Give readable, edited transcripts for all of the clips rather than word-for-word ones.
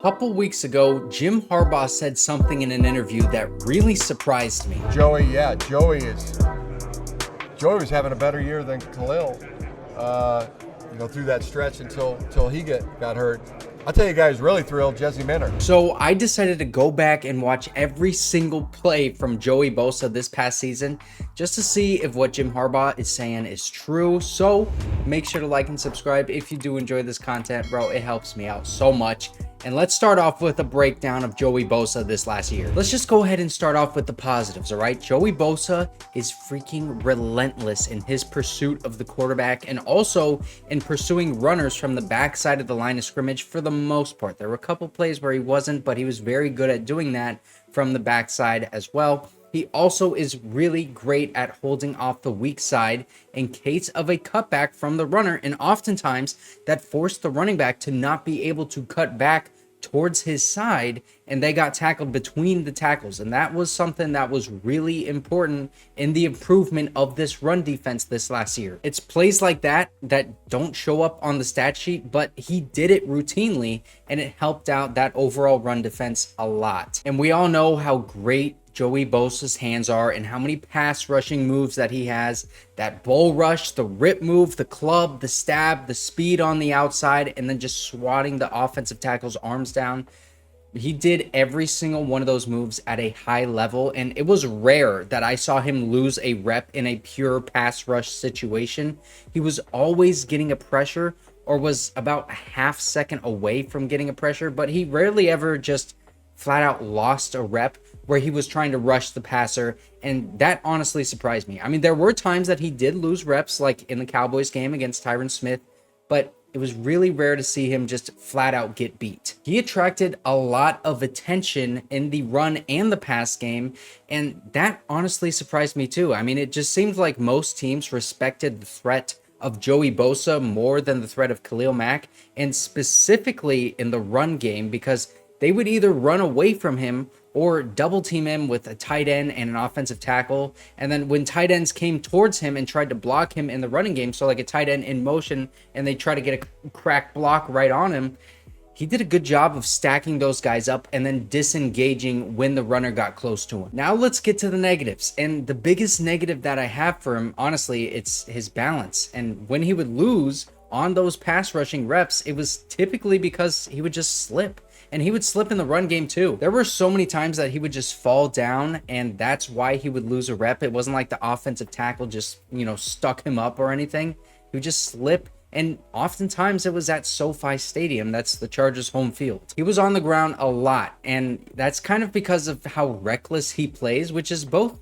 Couple weeks ago, Jim Harbaugh said something in an interview that really surprised me. Joey was having a better year than Khalil, through that stretch until he got hurt. I'll tell you guys really thrilled, Jesse Minter. So I decided to go back and watch every single play from Joey Bosa this past season just to see if what Jim Harbaugh is saying is true. So make sure to like and subscribe if you do enjoy this content, bro. It helps me out so much. And let's start off with a breakdown of Joey Bosa this last year. Let's just go ahead and start off with the positives, all right? Joey Bosa is freaking relentless in his pursuit of the quarterback and also in pursuing runners from the backside of the line of scrimmage for the most part. There were a couple plays where he wasn't, but he was very good at doing that from the backside as well. He also is really great at holding off the weak side in case of a cutback from the runner, and oftentimes that forced the running back to not be able to cut back towards his side, and they got tackled between the tackles, and that was something that was really important in the improvement of this run defense this last year. It's plays like that don't show up on the stat sheet, but he did it routinely, and it helped out that overall run defense a lot. And we all know how great Joey Bosa's hands are and how many pass rushing moves that he has. That bull rush, the rip move, the club, the stab, the speed on the outside, and then just swatting the offensive tackle's arms down. He did every single one of those moves at a high level, and it was rare that I saw him lose a rep in a pure pass rush situation. He was always getting a pressure or was about a half second away from getting a pressure, but he rarely ever just flat out lost a rep where he was trying to rush the passer, and that honestly surprised me. I mean, there were times that he did lose reps, like in the Cowboys game against Tyron Smith, but it was really rare to see him just flat out get beat. He attracted a lot of attention in the run and the pass game, and that honestly surprised me too. I mean, it just seemed like most teams respected the threat of Joey Bosa more than the threat of Khalil Mack, and specifically in the run game, because they would either run away from him or double team him with a tight end and an offensive tackle. And then when tight ends came towards him and tried to block him in the running game, so like a tight end in motion, and they try to get a crack block right on him, he did a good job of stacking those guys up and then disengaging when the runner got close to him. Now let's get to the negatives. And the biggest negative that I have for him, honestly, it's his balance. And when he would lose on those pass rushing reps, it was typically because he would just slip. And he would slip in the run game too. There were so many times that he would just fall down, and that's why he would lose a rep. It wasn't like the offensive tackle just, stuck him up or anything. He would just slip, and oftentimes it was at SoFi Stadium. That's the Chargers' home field. He was on the ground a lot, and that's kind of because of how reckless he plays, which is both,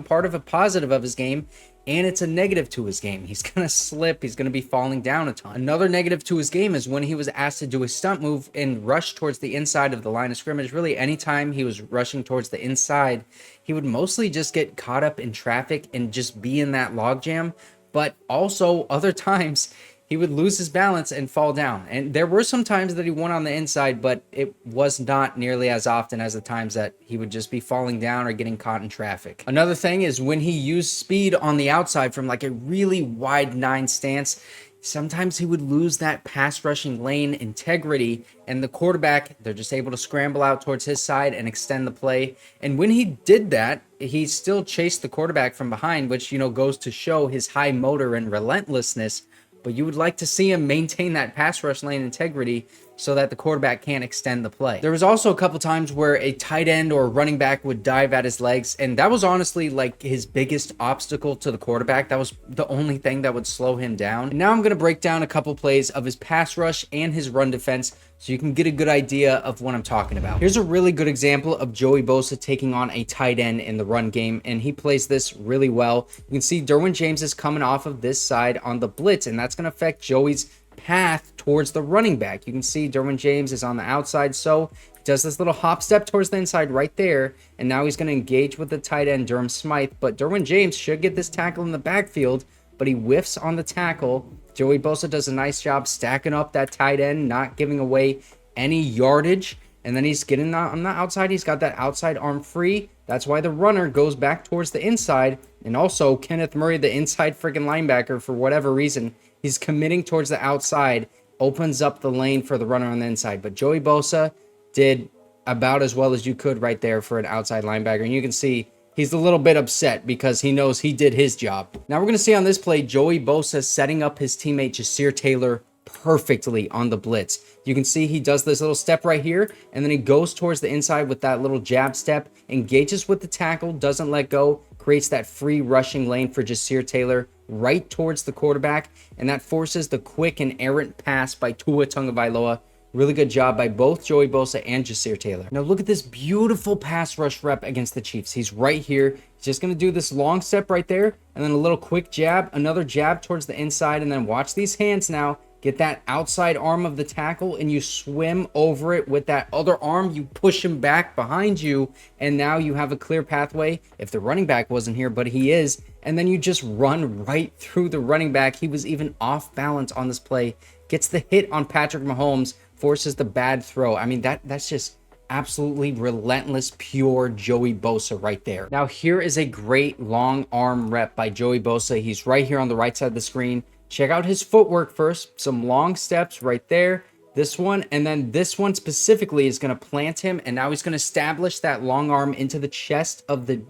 part of a positive of his game, and it's a negative to his game. He's going to slip. He's going to be falling down a ton. Another negative to his game is when he was asked to do a stunt move and rush towards the inside of the line of scrimmage. Really, anytime he was rushing towards the inside, he would mostly just get caught up in traffic and just be in that logjam. But also other times he would lose his balance and fall down. And there were some times that he won on the inside, but it was not nearly as often as the times that he would just be falling down or getting caught in traffic. Another thing is when he used speed on the outside from like a really wide 9 stance, sometimes he would lose that pass rushing lane integrity, and the quarterback, they're just able to scramble out towards his side and extend the play. And when he did that, he still chased the quarterback from behind, which, goes to show his high motor and relentlessness. But you would like to see him maintain that pass rush lane integrity so that the quarterback can't extend the play. There was also a couple times where a tight end or running back would dive at his legs, and that was honestly like his biggest obstacle to the quarterback. That was the only thing that would slow him down. And now I'm going to break down a couple plays of his pass rush and his run defense so you can get a good idea of what I'm talking about. Here's a really good example of Joey Bosa taking on a tight end in the run game, and he plays this really well. You can see Derwin James is coming off of this side on the blitz, and that's going to affect Joey's path towards the running back. You can see Derwin James is on the outside, so he does this little hop step towards the inside right there, and now he's going to engage with the tight end, Durham Smythe, but Derwin James should get this tackle in the backfield, but he whiffs on the tackle. Joey Bosa does a nice job stacking up that tight end, not giving away any yardage, and then he's getting on the outside. He's got that outside arm free. That's why the runner goes back towards the inside, and also Kenneth Murray, the inside freaking linebacker, for whatever reason, he's committing towards the outside opens up the lane for the runner on the inside. But Joey Bosa did about as well as you could right there for an outside linebacker. And you can see he's a little bit upset because he knows he did his job. Now we're going to see on this play, Joey Bosa setting up his teammate Jamaree Salyer perfectly on the blitz. You can see he does this little step right here, and then he goes towards the inside with that little jab step, engages with the tackle, doesn't let go, creates that free rushing lane for Jamaree Salyer right towards the quarterback, and that forces the quick and errant pass by Tua Tagovailoa. Really good job by both Joey Bosa and Jamaree Salyer. Now look at this beautiful pass rush rep against the Chiefs. He's right here. He's just going to do this long step right there, and then a little quick jab, another jab towards the inside, and then watch these hands now. Get that outside arm of the tackle and you swim over it with that other arm. You push him back behind you, and now you have a clear pathway. If the running back wasn't here, but he is, and then you just run right through the running back. He was even off balance on this play. Gets the hit on Patrick Mahomes, forces the bad throw. I mean, that's just absolutely relentless, pure Joey Bosa right there. Now here is a great long arm rep by Joey Bosa. He's right here on the right side of the screen. Check out his footwork first. Some long steps right there. This one, and then this one specifically is going to plant him, and now he's going to establish that long arm into the chest of the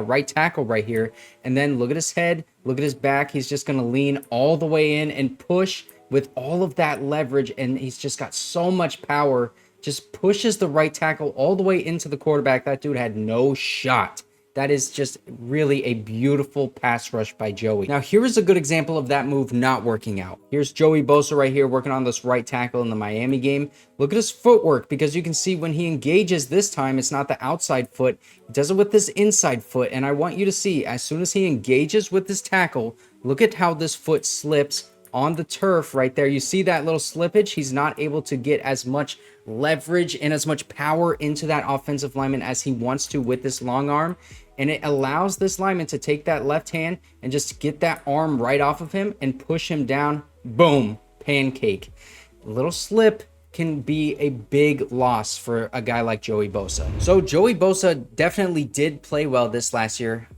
right tackle right here. And then look at his head, look at his back. He's just going to lean all the way in and push with all of that leverage, and he's just got so much power. Just pushes the right tackle all the way into the quarterback. That dude had no shot. That is just really a beautiful pass rush by Joey. Now, here is a good example of that move not working out. Here's Joey Bosa right here working on this right tackle in the Miami game. Look at his footwork, because you can see when he engages this time, it's not the outside foot. He does it with this inside foot, and I want you to see, as soon as he engages with this tackle, look at how this foot slips on the turf right there. You see that little slippage? He's not able to get as much leverage and as much power into that offensive lineman as he wants to with this long arm. And it allows this lineman to take that left hand and just get that arm right off of him and push him down. Boom, pancake. A little slip can be a big loss for a guy like Joey Bosa. So Joey Bosa definitely did play well this last year.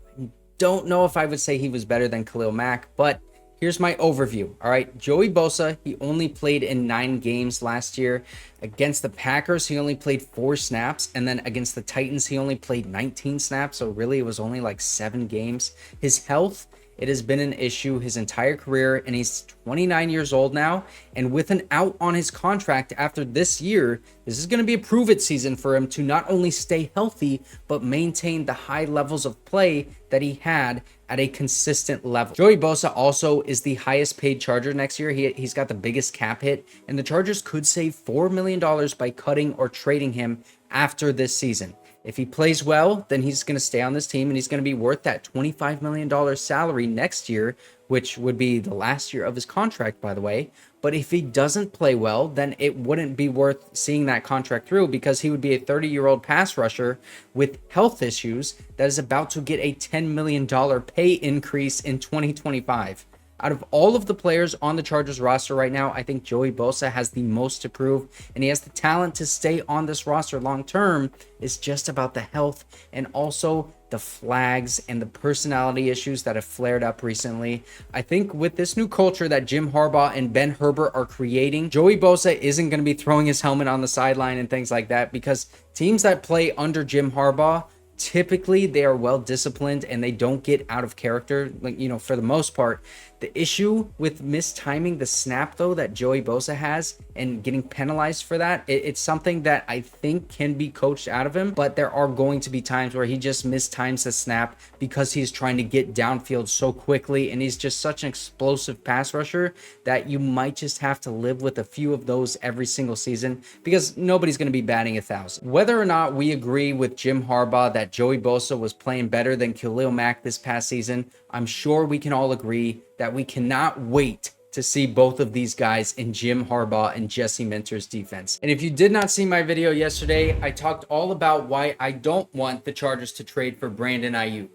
Don't know if I would say he was better than Khalil Mack, but here's my overview. All right, Joey Bosa, he only played in 9 games last year. Against the Packers, he only played 4 snaps. And then against the Titans, he only played 19 snaps. So really, it was only like 7 games. His health, it has been an issue his entire career, and he's 29 years old now. And with an out on his contract after this year, this is going to be a prove-it season for him to not only stay healthy, but maintain the high levels of play that he had at a consistent level. Joey Bosa also is the highest paid Charger next year. He's got the biggest cap hit, and the Chargers could save $4 million by cutting or trading him after this season. If he plays well, then he's going to stay on this team, and he's going to be worth that $25 million salary next year, which would be the last year of his contract, by the way. But if he doesn't play well, then it wouldn't be worth seeing that contract through, because he would be a 30-year-old pass rusher with health issues that is about to get a $10 million pay increase in 2025. Out of all of the players on the Chargers roster right now, I think Joey Bosa has the most to prove, and he has the talent to stay on this roster long term. It's just about the health and also the flags and the personality issues that have flared up recently. I think with this new culture that Jim Harbaugh and Ben Herbert are creating, Joey Bosa isn't going to be throwing his helmet on the sideline and things like that, because teams that play under Jim Harbaugh, typically they are well disciplined and they don't get out of character, like, you know, for the most part. The issue with mistiming the snap, though, that Joey Bosa has and getting penalized for that, it's something that I think can be coached out of him, but there are going to be times where he just mistimes the snap because he's trying to get downfield so quickly, and he's just such an explosive pass rusher that you might just have to live with a few of those every single season, because nobody's going to be batting 1,000. Whether or not we agree with Jim Harbaugh that Joey Bosa was playing better than Khalil Mack this past season, I'm sure we can all agree that we cannot wait to see both of these guys in Jim Harbaugh and Jesse Minter's defense. And if you did not see my video yesterday, I talked all about why I don't want the Chargers to trade for Brandon Aiyuk.